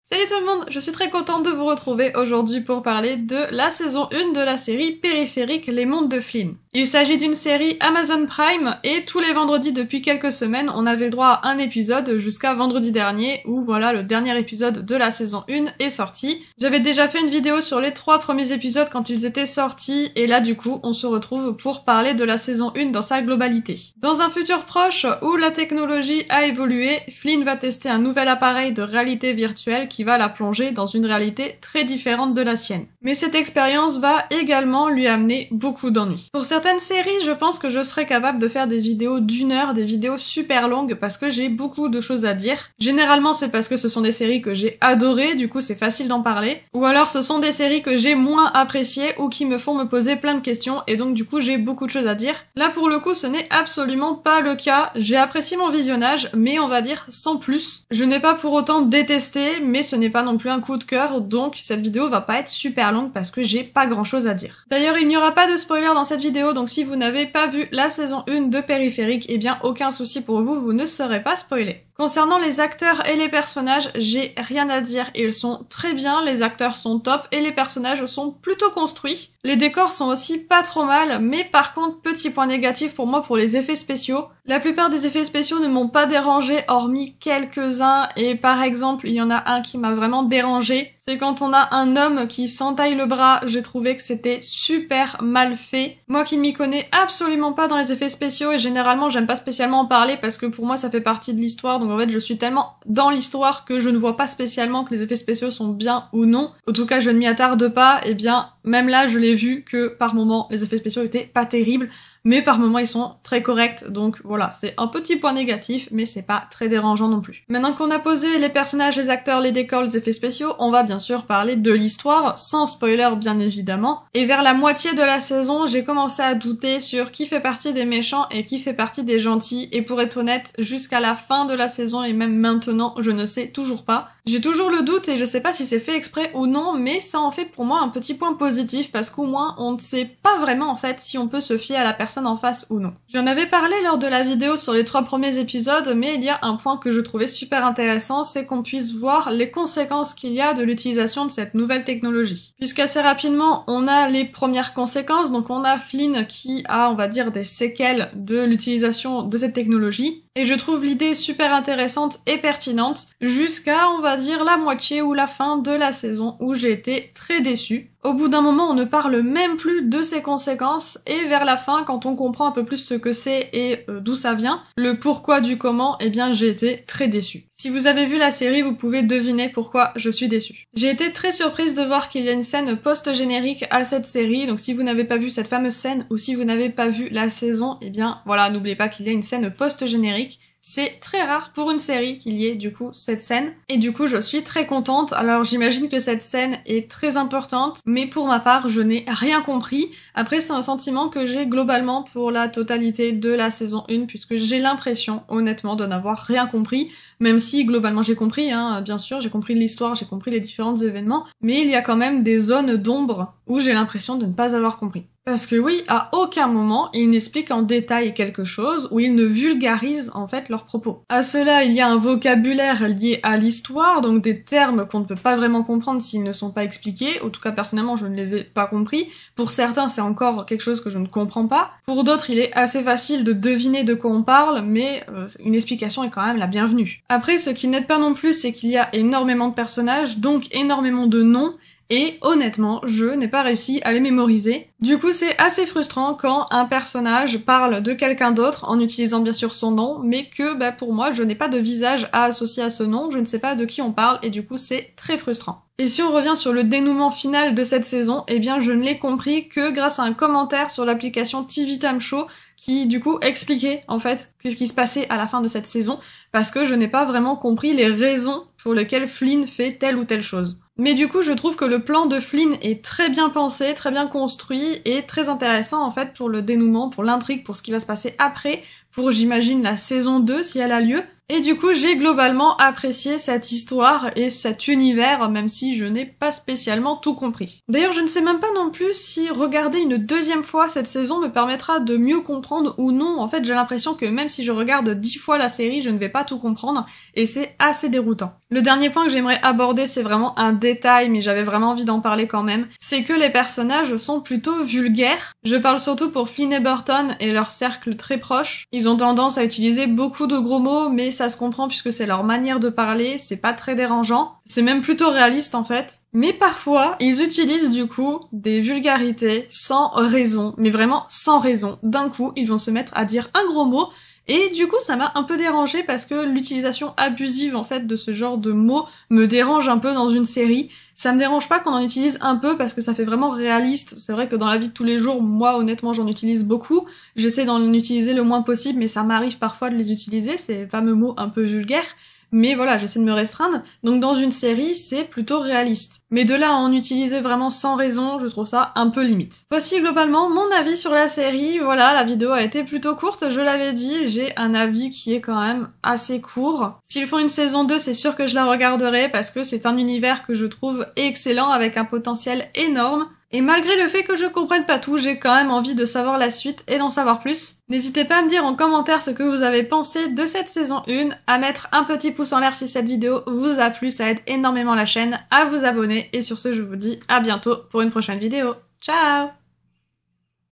Salut tout le monde, je suis très contente de vous retrouver aujourd'hui pour parler de la saison 1 de la série Périphérique, les mondes de Flynn. Il s'agit d'une série Amazon Prime et tous les vendredis depuis quelques semaines, on avait le droit à un épisode jusqu'à vendredi dernier où voilà le dernier épisode de la saison 1 est sorti. J'avais déjà fait une vidéo sur les 3 premiers épisodes quand ils étaient sortis et là du coup on se retrouve pour parler de la saison 1 dans sa globalité. Dans un futur proche où la technologie a évolué, Flynn va tester un nouvel appareil de réalité virtuelle qui va la plonger dans une réalité très différente de la sienne. Mais cette expérience va également lui amener beaucoup d'ennuis. Pour certaines séries, je pense que je serais capable de faire des vidéos d'1 heure, des vidéos super longues parce que j'ai beaucoup de choses à dire. Généralement, c'est parce que ce sont des séries que j'ai adorées, du coup c'est facile d'en parler. Ou alors ce sont des séries que j'ai moins appréciées ou qui me font me poser plein de questions et donc du coup j'ai beaucoup de choses à dire. Là pour le coup, ce n'est absolument pas le cas. J'ai apprécié mon visionnage, mais on va dire sans plus. Je n'ai pas pour autant détesté, mais ce n'est pas non plus un coup de cœur, donc cette vidéo va pas être super longue parce que j'ai pas grand chose à dire. D'ailleurs, il n'y aura pas de spoiler dans cette vidéo, donc si vous n'avez pas vu la saison 1 de Périphérique, eh bien aucun souci pour vous, vous ne serez pas spoilé. Concernant les acteurs et les personnages, j'ai rien à dire, ils sont très bien, les acteurs sont top et les personnages sont plutôt construits. Les décors sont aussi pas trop mal, mais par contre, petit point négatif pour moi pour les effets spéciaux. La plupart des effets spéciaux ne m'ont pas dérangé, hormis quelques-uns, et par exemple, il y en a un qui m'a vraiment dérangé. C'est quand on a un homme qui s'entaille le bras, j'ai trouvé que c'était super mal fait. Moi qui ne m'y connais absolument pas dans les effets spéciaux, et généralement j'aime pas spécialement en parler parce que pour moi ça fait partie de l'histoire, donc en fait je suis tellement dans l'histoire que je ne vois pas spécialement que les effets spéciaux sont bien ou non. En tout cas je ne m'y attarde pas, et bien même là je l'ai vu que par moments les effets spéciaux étaient pas terribles, mais par moments ils sont très corrects, donc voilà, c'est un petit point négatif, mais c'est pas très dérangeant non plus. Maintenant qu'on a posé les personnages, les acteurs, les décors, les effets spéciaux, on va bien sûr parler de l'histoire, sans spoiler bien évidemment. Et vers la moitié de la saison, j'ai commencé à douter sur qui fait partie des méchants et qui fait partie des gentils, et pour être honnête, jusqu'à la fin de la saison et même maintenant, je ne sais toujours pas. J'ai toujours le doute et je sais pas si c'est fait exprès ou non, mais ça en fait pour moi un petit point positif parce qu'au moins on ne sait pas vraiment en fait si on peut se fier à la personne en face ou non. J'en avais parlé lors de la vidéo sur les 3 premiers épisodes, mais il y a un point que je trouvais super intéressant, c'est qu'on puisse voir les conséquences qu'il y a de l'utilisation de cette nouvelle technologie. Puisqu'assez rapidement, on a les premières conséquences, donc on a Flynn qui a, on va dire, des séquelles de l'utilisation de cette technologie, et je trouve l'idée super intéressante et pertinente, jusqu'à, on va dire, la moitié ou la fin de la saison où j'ai été très déçue. Au bout d'un moment, on ne parle même plus de ses conséquences, et vers la fin, quand on comprend un peu plus ce que c'est et d'où ça vient, le pourquoi du comment, eh bien j'ai été très déçue. Si vous avez vu la série, vous pouvez deviner pourquoi je suis déçue. J'ai été très surprise de voir qu'il y a une scène post-générique à cette série, donc si vous n'avez pas vu cette fameuse scène, ou si vous n'avez pas vu la saison, eh bien voilà, n'oubliez pas qu'il y a une scène post-générique. C'est très rare pour une série qu'il y ait du coup cette scène, et du coup je suis très contente. Alors j'imagine que cette scène est très importante, mais pour ma part je n'ai rien compris. Après c'est un sentiment que j'ai globalement pour la totalité de la saison 1, puisque j'ai l'impression honnêtement de n'avoir rien compris, même si globalement j'ai compris, hein, bien sûr, j'ai compris l'histoire, j'ai compris les différents événements, mais il y a quand même des zones d'ombre où j'ai l'impression de ne pas avoir compris. Parce que oui, à aucun moment, ils n'expliquent en détail quelque chose, ou ils ne vulgarisent en fait leurs propos. À cela, il y a un vocabulaire lié à l'histoire, donc des termes qu'on ne peut pas vraiment comprendre s'ils ne sont pas expliqués. En tout cas, personnellement, je ne les ai pas compris. Pour certains, c'est encore quelque chose que je ne comprends pas. Pour d'autres, il est assez facile de deviner de quoi on parle, mais une explication est quand même la bienvenue. Après, ce qui n'aide pas non plus, c'est qu'il y a énormément de personnages, donc énormément de noms, et honnêtement, je n'ai pas réussi à les mémoriser. Du coup, c'est assez frustrant quand un personnage parle de quelqu'un d'autre en utilisant bien sûr son nom, mais que pour moi, je n'ai pas de visage à associer à ce nom, je ne sais pas de qui on parle, et du coup, c'est très frustrant. Et si on revient sur le dénouement final de cette saison, eh bien je ne l'ai compris que grâce à un commentaire sur l'application TV Time Show qui du coup expliquait en fait ce qui se passait à la fin de cette saison, parce que je n'ai pas vraiment compris les raisons pour lesquelles Flynn fait telle ou telle chose. Mais du coup je trouve que le plan de Flynn est très bien pensé, très bien construit et très intéressant en fait pour le dénouement, pour l'intrigue, pour ce qui va se passer après, pour j'imagine la saison 2 si elle a lieu. Et du coup, j'ai globalement apprécié cette histoire et cet univers, même si je n'ai pas spécialement tout compris. D'ailleurs, je ne sais même pas non plus si regarder une deuxième fois cette saison me permettra de mieux comprendre ou non. En fait, j'ai l'impression que même si je regarde 10 fois la série, je ne vais pas tout comprendre, et c'est assez déroutant. Le dernier point que j'aimerais aborder, c'est vraiment un détail, mais j'avais vraiment envie d'en parler quand même, c'est que les personnages sont plutôt vulgaires. Je parle surtout pour Flynn et Burton et leur cercle très proche. Ils ont tendance à utiliser beaucoup de gros mots, mais ça se comprend puisque c'est leur manière de parler, c'est pas très dérangeant. C'est même plutôt réaliste en fait. Mais parfois, ils utilisent du coup des vulgarités sans raison, mais vraiment sans raison. D'un coup, ils vont se mettre à dire un gros mot, et du coup, ça m'a un peu dérangée parce que l'utilisation abusive, en fait, de ce genre de mots me dérange un peu dans une série. Ça me dérange pas qu'on en utilise un peu parce que ça fait vraiment réaliste. C'est vrai que dans la vie de tous les jours, moi, honnêtement, j'en utilise beaucoup. J'essaie d'en utiliser le moins possible, mais ça m'arrive parfois de les utiliser, ces fameux mots un peu vulgaires. Mais voilà, j'essaie de me restreindre. Donc dans une série, c'est plutôt réaliste. Mais de là à en utiliser vraiment sans raison, je trouve ça un peu limite. Voici globalement mon avis sur la série. Voilà, la vidéo a été plutôt courte, je l'avais dit. J'ai un avis qui est quand même assez court. S'ils font une saison 2, c'est sûr que je la regarderai parce que c'est un univers que je trouve excellent avec un potentiel énorme. Et malgré le fait que je comprenne pas tout, j'ai quand même envie de savoir la suite et d'en savoir plus. N'hésitez pas à me dire en commentaire ce que vous avez pensé de cette saison 1, à mettre un petit pouce en l'air si cette vidéo vous a plu, ça aide énormément la chaîne, à vous abonner, et sur ce je vous dis à bientôt pour une prochaine vidéo. Ciao!